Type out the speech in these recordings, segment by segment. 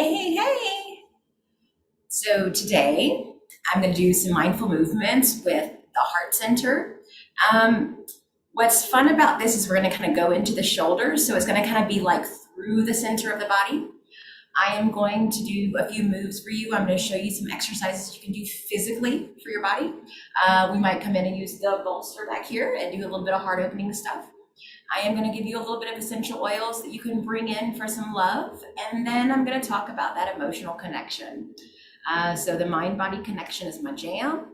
Hey. So today I'm going to do some mindful movements with the heart center. Um, what's fun about this is we're going to kind of go into the shoulders. So it's going to kind of be like through the center of the body. I am going to do a few moves for you. I'm going to show you some exercises you can do physically for your body. We might come in and use the bolster back here and do a little bit of heart opening stuff. I am going to give you a little bit of essential oils that you can bring in for some love. And then I'm going to talk about that emotional connection. So the mind-body connection is my jam.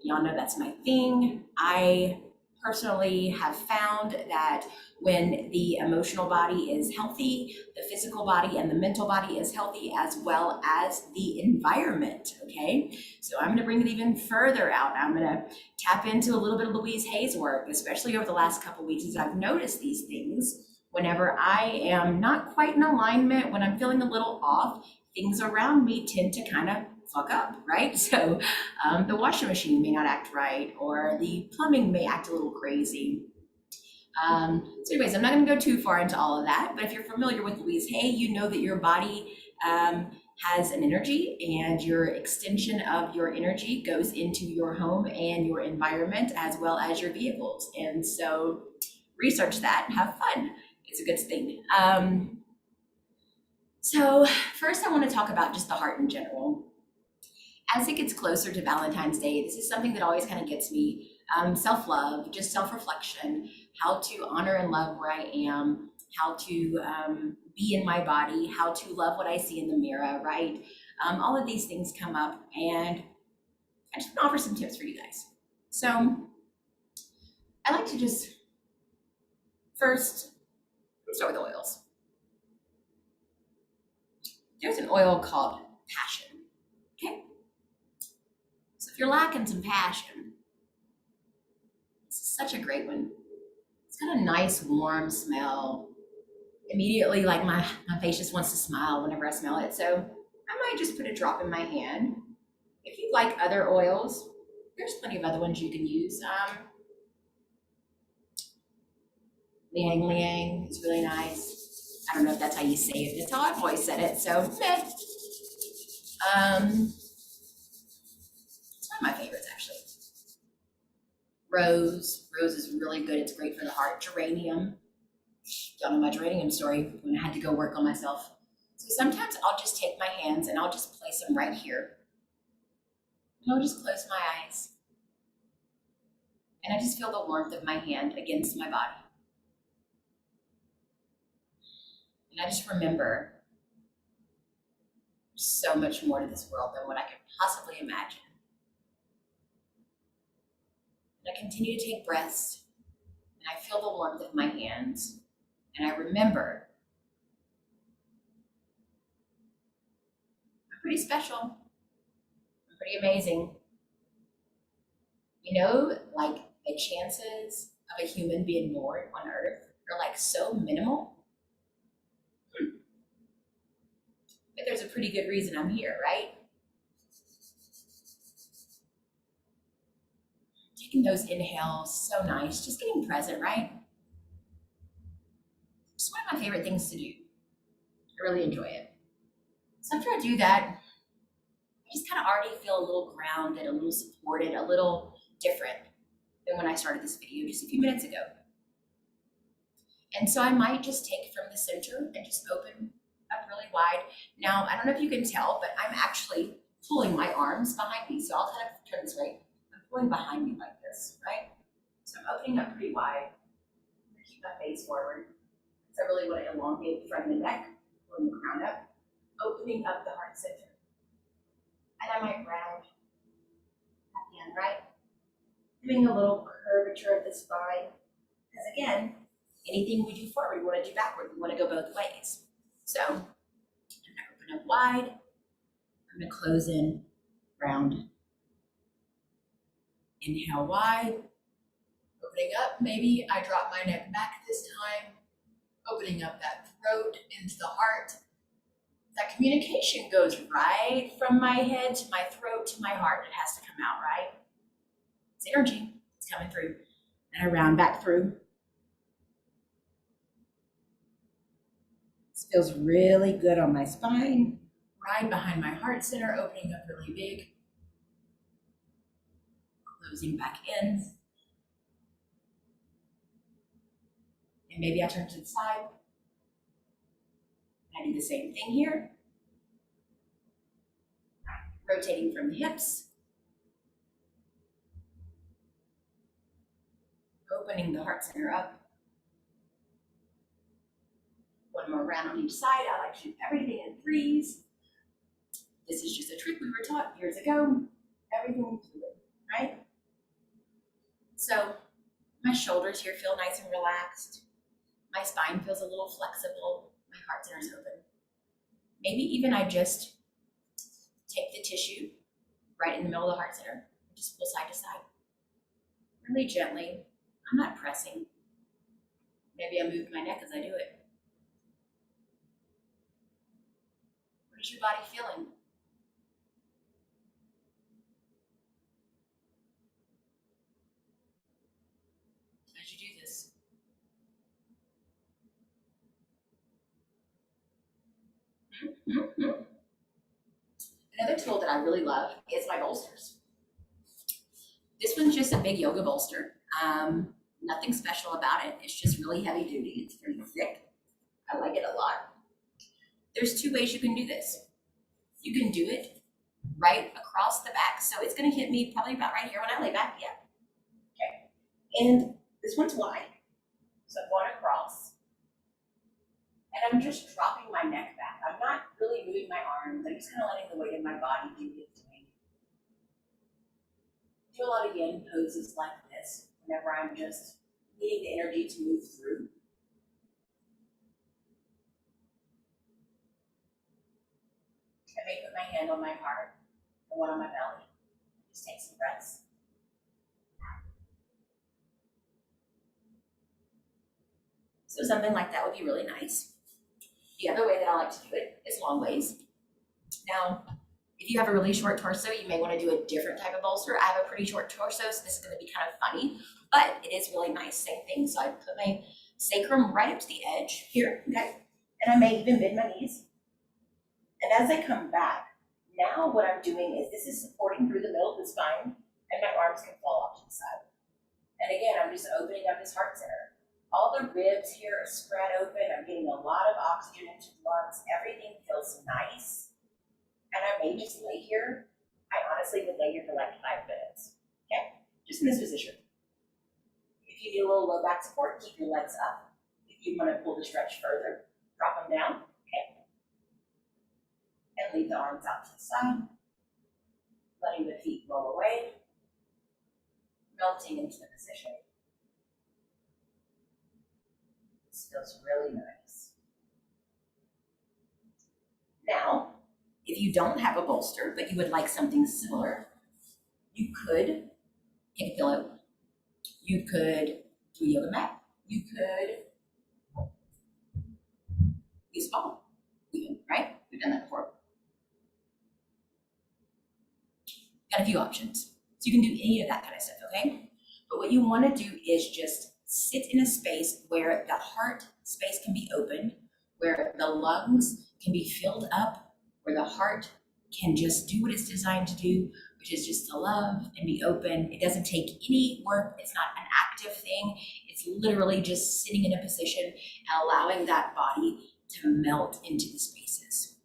Y'all know that's my thing. I personally have found that when the emotional body is healthy, the physical body and the mental body is healthy, as well as the environment, okay? So I'm gonna bring it even further out. I'm gonna tap into a little bit of Louise Hay's work, especially over the last couple of weeks, as I've noticed these things. Whenever I am not quite in alignment, when I'm feeling a little off, things around me tend to kind of fuck up, right? So the washing machine may not act right, or the plumbing may act a little crazy. So anyways, I'm not going to go too far into all of that, but if you're familiar with Louise Hay, you know that your body has an energy, and your extension of your energy goes into your home and your environment, as well as your vehicles. And so research that and have fun. It's a good thing. So first I want to talk about just the heart in general. As it gets closer to Valentine's Day, this is something that always kind of gets me. Self-love, just self-reflection, how to honor and love where I am, how to be in my body, how to love what I see in the mirror, right? All of these things come up, and I just want to offer some tips for you guys. So I like to just first start with oils. There's an oil called passion, okay? So if you're lacking some passion, this is such a great one. It's got a nice warm smell. Immediately, like my face just wants to smile whenever I smell it. So I might just put a drop in my hand. If you like other oils, there's plenty of other ones you can use. Liang Liang is really nice. I don't know if that's how you say it. That's how I've always said it. So, it's one of my favorites, actually. Rose is really good. It's great for the heart. Geranium. Y'all know my geranium story when I had to go work on myself. So sometimes I'll just take my hands and I'll just place them right here. And I'll just close my eyes. And I just feel the warmth of my hand against my body. And I just remember there's so much more to this world than what I could possibly imagine. And I continue to take breaths, and I feel the warmth of my hands, and I remember I'm pretty special. I'm pretty amazing. You know, like the chances of a human being born on Earth are like so minimal. But there's a pretty good reason I'm here, right? Taking those inhales, so nice. Just getting present, right? It's one of my favorite things to do. I really enjoy it. So after I do that, I just kind of already feel a little grounded, a little supported, a little different than when I started this video just a few minutes ago. And so I might just take from the center and just open up really wide. Now, I don't know if you can tell, but I'm actually pulling my arms behind me. So I'll kind of turn this way. I'm pulling behind me like this, right? So I'm opening up pretty wide. I'm gonna keep my face forward. So I really want to elongate the front of the neck, pulling the crown up, opening up the heart center. And I might round at the end, right? Doing a little curvature of the spine. Because again, anything we do forward, we want to do backward. We want to go both ways. So I'm going to open up wide. I'm going to close in, round. Inhale wide. Opening up. Maybe I drop my neck back this time. Opening up that throat into the heart. That communication goes right from my head to my throat to my heart. It has to come out, right? It's energy. It's coming through. And I round back through. This feels really good on my spine. right behind my heart center, opening up really big, closing back in. And maybe I turn to the side. I do the same thing here. Rotating from the hips. Opening the heart center up. One more round on each side. I like to do everything in threes. This is just a trick we were taught years ago. Everything fluid, right? So my shoulders here feel nice and relaxed. My spine feels a little flexible. My heart center is open. Maybe even I just take the tissue right in the middle of the heart center and just pull side to side. Really gently. I'm not pressing. Maybe I move my neck as I do it. What is your body feeling? As you do this. Another tool that I really love is my bolsters. This one's just a big yoga bolster. Nothing special about it. It's just really heavy duty. It's pretty thick. I like it a lot. There's two ways you can do this. You can do it right across the back. So it's going to hit me probably about right here when I lay back. Yeah. Okay. And this one's wide. So I'm going across. And I'm just dropping my neck back. I'm not really moving my arms. I'm just kind of letting the weight of my body do its thing. Do a lot of yin poses like this whenever I'm just needing the energy to move through. I may put my hand on my heart and one on my belly. Just take some breaths. So something like that would be really nice. The other way that I like to do it is long ways. Now, if you have a really short torso, you may want to do a different type of bolster. I have a pretty short torso, so this is going to be kind of funny, but it is really nice. Same thing. So I put my sacrum right up to the edge here, okay? And I may even bend my knees. And as I come back, now what I'm doing is this is supporting through the middle of the spine, and my arms can fall off to the side. And again, I'm just opening up this heart center. All the ribs here are spread open. I'm getting a lot of oxygen into the lungs. Everything feels nice. And I may just lay here. I honestly would lay here for like 5 minutes. Okay? Just in this position. If you need a little low back support, keep your legs up. If you want to pull the stretch further, drop them down. Okay? And leave the arms out to the side. Letting the feet roll away. Melting into the position. This feels really nice. Now, if you don't have a bolster, but you would like something similar, you could take a pillow. You could do a yoga mat. You could use a ball, even, right? We've done that before. Got a few options. So you can do any of that kind of stuff, okay? But what you want to do is just sit in a space where the heart space can be opened, where the lungs can be filled up, where the heart can just do what it's designed to do, which is just to love and be open. It doesn't take any work. It's not an active thing. It's literally just sitting in a position and allowing that body to melt into the spaces.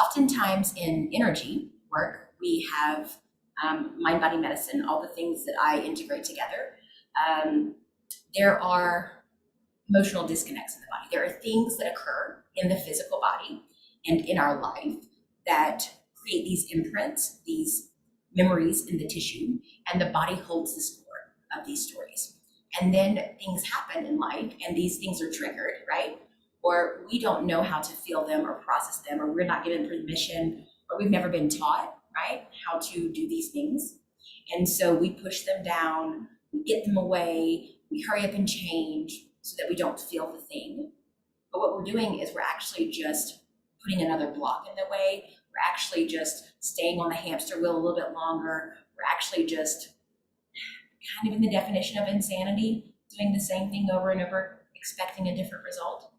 Oftentimes in energy work, we have mind-body medicine, all the things that I integrate together. There are emotional disconnects in the body. There are things that occur in the physical body and in our life that create these imprints, these memories in the tissue, and the body holds the score of these stories. And then things happen in life and these things are triggered, right? Or we don't know how to feel them or process them, or we're not given permission, or we've never been taught, right, how to do these things. And so we push them down, we get them away, we hurry up and change so that we don't feel the thing. But what we're doing is we're actually just putting another block in the way. We're actually just staying on the hamster wheel a little bit longer. We're actually just kind of in the definition of insanity, doing the same thing over and over, expecting a different result.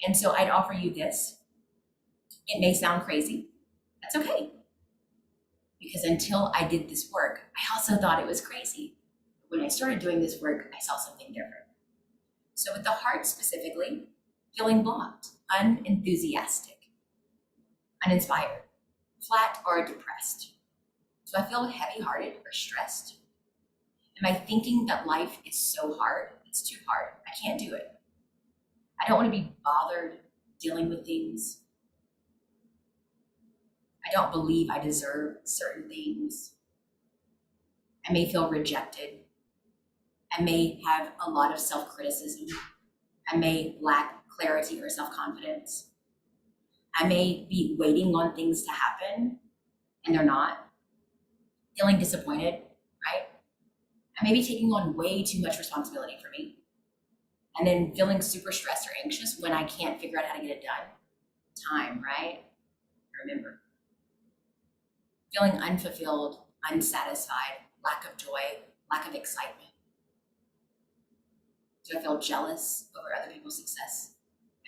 And so I'd offer you this. It may sound crazy. That's okay. Because until I did this work, I also thought it was crazy. When I started doing this work, I saw something different. So with the heart specifically, feeling blocked, unenthusiastic, uninspired, flat, or depressed. Do I feel heavy-hearted or stressed? Am I thinking that life is so hard? It's too hard. I can't do it. I don't want to be bothered dealing with things. I don't believe I deserve certain things. I may feel rejected. I may have a lot of self-criticism. I may lack clarity or self-confidence. I may be waiting on things to happen and they're not. Feeling disappointed, right? I may be taking on way too much responsibility for me. And then feeling super stressed or anxious when I can't figure out how to get it done. Time, right? Remember. Feeling unfulfilled, unsatisfied, lack of joy, lack of excitement. Do I feel jealous over other people's success?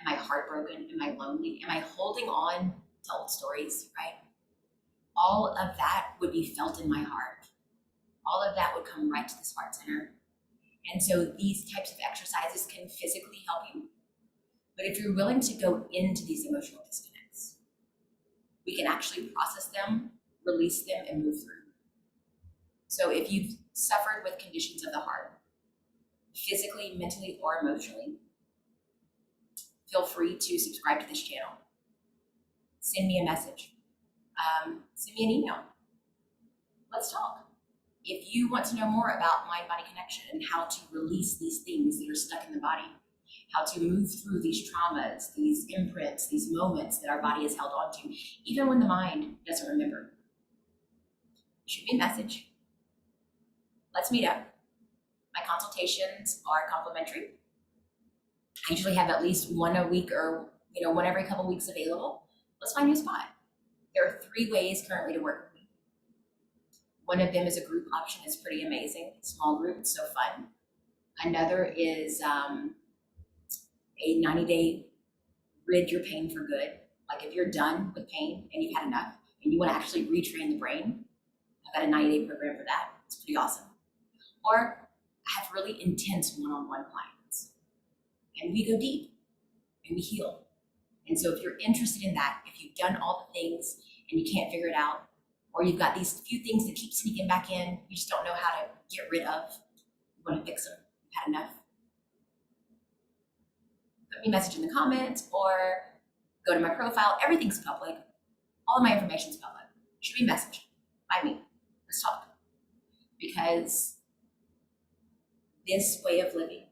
Am I heartbroken? Am I lonely? Am I holding on to old stories, right? All of that would be felt in my heart. All of that would come right to this heart center. And so these types of exercises can physically help you. But if you're willing to go into these emotional disconnects, we can actually process them, release them, and move through. So if you've suffered with conditions of the heart, physically, mentally, or emotionally, feel free to subscribe to this channel. Send me a message. Send me an email. Let's talk. If you want to know more about mind-body connection and how to release these things that are stuck in the body, how to move through these traumas, these imprints, these moments that our body has held on to, even when the mind doesn't remember, shoot me a message. Let's meet up. My consultations are complimentary. I usually have at least one a week or one every couple weeks available. Let's find you a spot. There are 3 ways currently to work with me. One of them is a group option. It's pretty amazing. Small group, it's so fun. Another is a 90-day rid your pain for good. Like if you're done with pain and you've had enough and you want to actually retrain the brain, I've got a 90-day program for that. It's pretty awesome. Or I have really intense one-on-one clients and we go deep and we heal. And so if you're interested in that, if you've done all the things and you can't figure it out, or you've got these few things that keep sneaking back in, you just don't know how to get rid of, you want to fix them, you've had enough, put me a message in the comments or go to my profile. Everything's public. All of my information is public. Shoot me a message. Find me. Let's talk. Because this way of living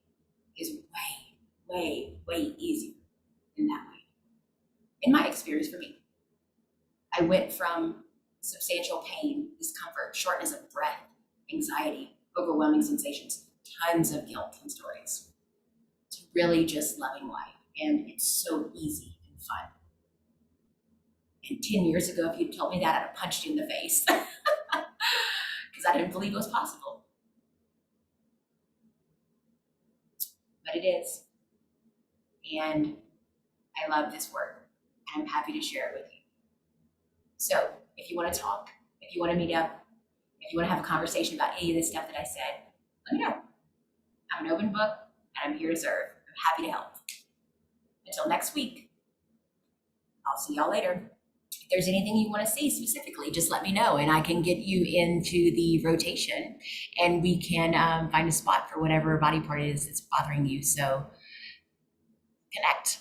is way, way, way easier than that way. In my experience for me, I went from substantial pain, discomfort, shortness of breath, anxiety, overwhelming sensations, tons of guilt and stories, to really just loving life. And it's so easy and fun. And 10 years ago, if you'd told me that, I'd have punched you in the face because I didn't believe it was possible. But it is. And I love this work and I'm happy to share it with you. So if you want to talk, if you want to meet up, if you want to have a conversation about any of this stuff that I said, let me know. I'm an open book and I'm here to serve. I'm happy to help. Until next week, I'll see y'all later. If there's anything you want to see specifically, just let me know and I can get you into the rotation and we can find a spot for whatever body part it is that's bothering you. So connect.